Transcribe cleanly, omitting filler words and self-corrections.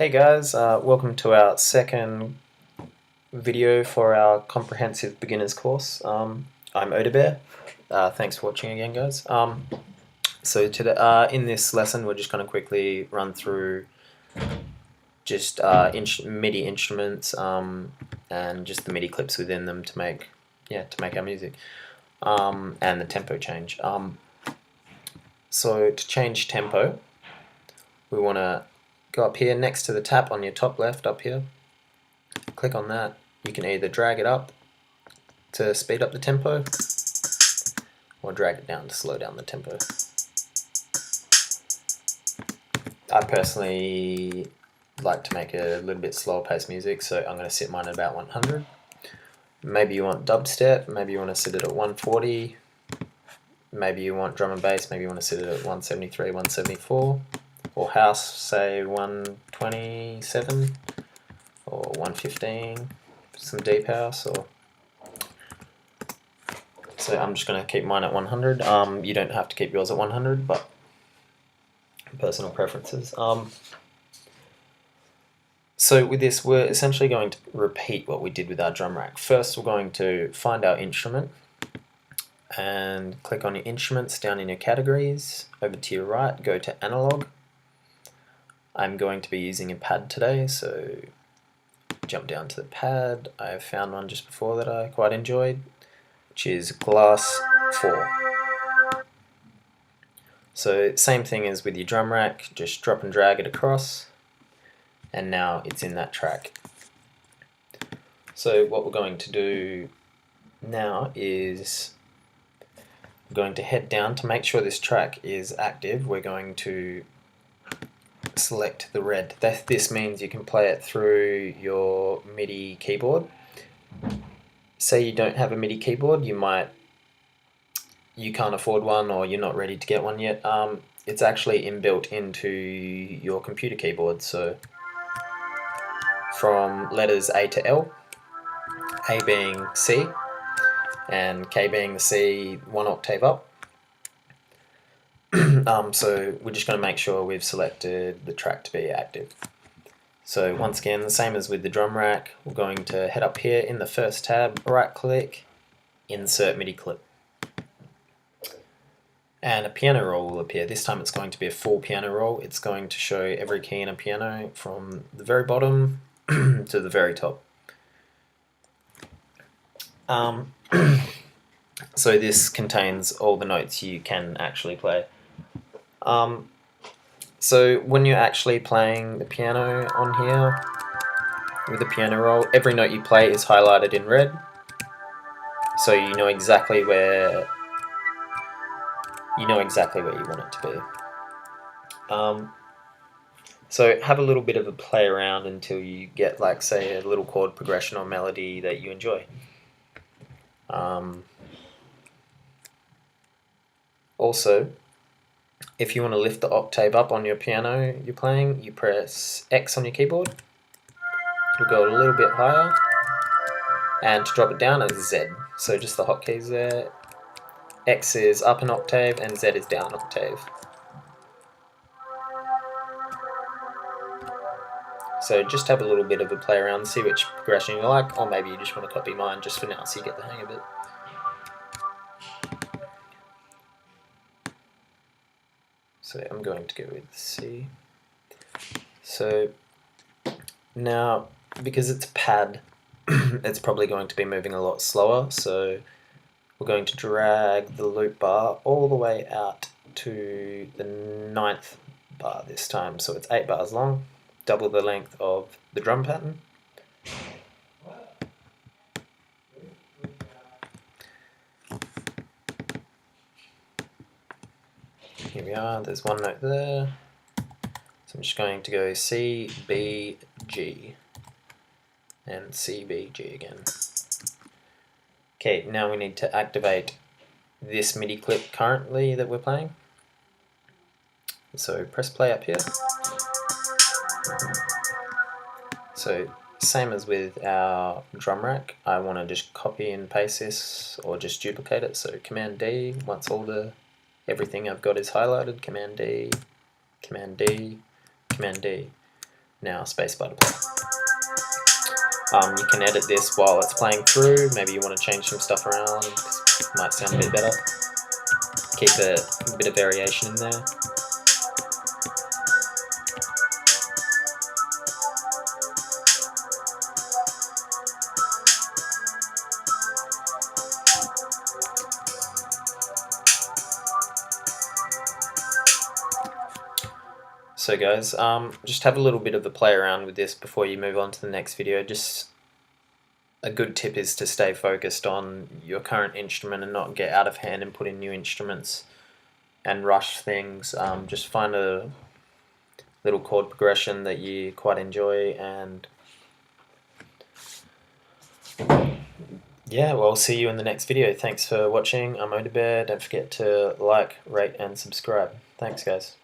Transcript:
Hey guys, welcome to our second video for our comprehensive beginners course. I'm Odabear. Thanks for watching again, guys. So today, in this lesson, we're just going to quickly run through just MIDI instruments and just the MIDI clips within them to make our music and the tempo change. So to change tempo, we want to go up here next to the tap on your top left up here, click on that. You can either drag it up to speed up the tempo or drag it down to slow down the tempo. I personally like to make a little bit slower paced music, so I'm going to set mine at about 100. Maybe you want dubstep, maybe you want to set it at 140, maybe you want drum and bass, maybe you want to set it at 173, 174. Or house, say 127 or 115, some deep house. So I'm just going to keep mine at 100. You don't have to keep yours at 100, but personal preferences. So with this, we're essentially going to repeat what we did with our drum rack. First, we're going to find our instrument and click on your instruments down in your categories. Over to your right, go to analog. I'm going to be using a pad today, so jump down to the pad. I found one just before that I quite enjoyed, which is Glass 4. So same thing as with your drum rack, just drop and drag it across, and now it's in that track. So what we're going to do now is we're going to head down to make sure this track is active. We're going to select the red. This means you can play it through your MIDI keyboard. Say you don't have a MIDI keyboard, you can't afford one, or you're not ready to get one yet. It's actually inbuilt into your computer keyboard. So from letters A to L, A being C and K being the C one octave up. So we're just going to make sure we've selected the track to be active. So once again, the same as with the drum rack, we're going to head up here in the first tab, right click, insert MIDI clip. And a piano roll will appear. This time it's going to be a full piano roll. It's going to show every key in a piano from the very bottom to the very top. So this contains all the notes you can actually play. So when you're actually playing the piano on here with the piano roll, every note you play is highlighted in red, so you know exactly where you want it to be. So have a little bit of a play around until you get, like, say, a little chord progression or melody that you enjoy. Also, if you want to lift the octave up on your piano you're playing, you press X on your keyboard. It'll go a little bit higher. And to drop it down is Z. So just the hotkeys there. X is up an octave and Z is down an octave. So just have a little bit of a play around, see which progression you like, or maybe you just want to copy mine just for now so you get the hang of it. So I'm going to go with C. So now, because it's a pad, it's probably going to be moving a lot slower, so we're going to drag the loop bar all the way out to the 9th bar this time. So it's 8 bars long, double the length of the drum pattern. Here we are, there's one note there. So I'm just going to go C, B, G, and C, B, G again. Okay, now we need to activate this MIDI clip currently that we're playing. So press play up here. So same as with our drum rack, I want to just copy and paste this or just duplicate it. So Command D, once everything I've got is highlighted, Command D, Command D, Command D. now spacebar to play. You can edit this while it's playing through. Maybe you want to change some stuff around, it might sound a bit better. Keep a bit of variation in there. So guys, just have a little bit of a play around with this before you move on to the next video. Just a good tip is to stay focused on your current instrument and not get out of hand and put in new instruments and rush things. Just find a little chord progression that you quite enjoy, and yeah, well, see you in the next video. Thanks for watching. I'm Odabear. Don't forget to like, rate and subscribe. Thanks guys.